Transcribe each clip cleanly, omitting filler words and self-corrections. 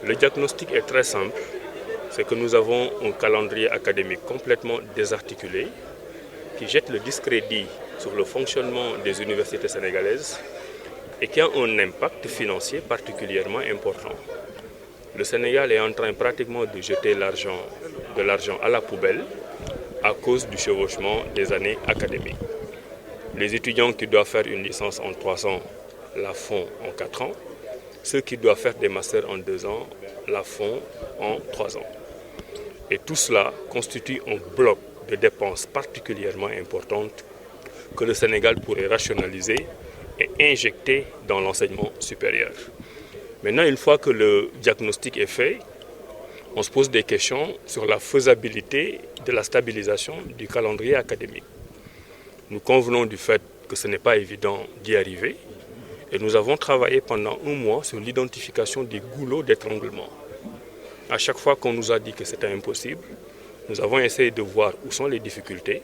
Le diagnostic est très simple, c'est que nous avons un calendrier académique complètement désarticulé qui jette le discrédit sur le fonctionnement des universités sénégalaises et qui a un impact financier particulièrement important. Le Sénégal est en train pratiquement de jeter de l'argent à la poubelle à cause du chevauchement des années académiques. Les étudiants qui doivent faire une licence en 3 ans la font en 4 ans. Ceux qui doivent faire des masters en 2 ans la font en 3 ans. Et tout cela constitue un bloc de dépenses particulièrement importantes que le Sénégal pourrait rationaliser et injecter dans l'enseignement supérieur. Maintenant, une fois que le diagnostic est fait, on se pose des questions sur la faisabilité de la stabilisation du calendrier académique. Nous convenons du fait que ce n'est pas évident d'y arriver et nous avons travaillé pendant 1 mois sur l'identification des goulots d'étranglement. À chaque fois qu'on nous a dit que c'était impossible, nous avons essayé de voir où sont les difficultés,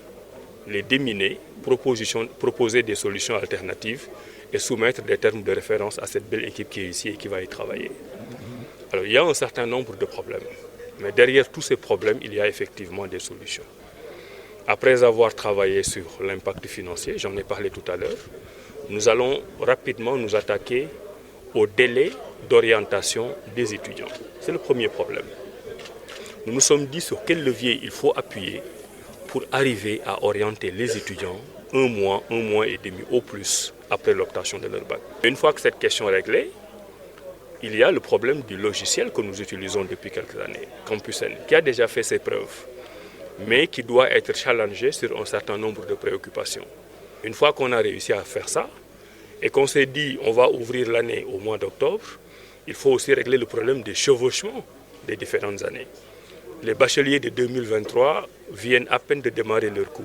les déminer, proposer des solutions alternatives et soumettre des termes de référence à cette belle équipe qui est ici et qui va y travailler. Alors, il y a un certain nombre de problèmes, mais derrière tous ces problèmes, il y a effectivement des solutions. Après avoir travaillé sur l'impact financier, j'en ai parlé tout à l'heure, nous allons rapidement nous attaquer au délai d'orientation des étudiants. C'est le premier problème. Nous nous sommes dit sur quel levier il faut appuyer pour arriver à orienter les étudiants 1 mois et demi au plus après l'obtention de leur bac. Une fois que cette question est réglée, il y a le problème du logiciel que nous utilisons depuis quelques années, Campus N, qui a déjà fait ses preuves, mais qui doit être challengé sur un certain nombre de préoccupations. Une fois qu'on a réussi à faire ça, et qu'on s'est dit on va ouvrir l'année au mois d'octobre, il faut aussi régler le problème des chevauchements des différentes années. Les bacheliers de 2023 viennent à peine de démarrer leurs cours.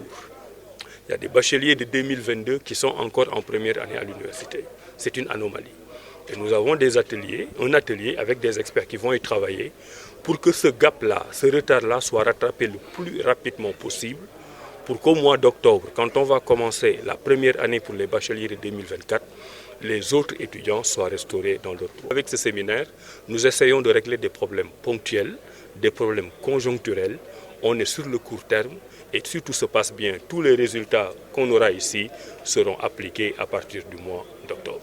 Il y a des bacheliers de 2022 qui sont encore en première année à l'université. C'est une anomalie. Et nous avons un atelier avec des experts qui vont y travailler pour que ce gap-là, ce retard-là soit rattrapé le plus rapidement possible pour qu'au mois d'octobre, quand on va commencer la première année pour les bacheliers de 2024, les autres étudiants soient restaurés dans leur cours. Avec ce séminaire, nous essayons de régler des problèmes ponctuels, des problèmes conjoncturels. On est sur le court terme et si tout se passe bien, tous les résultats qu'on aura ici seront appliqués à partir du mois d'octobre.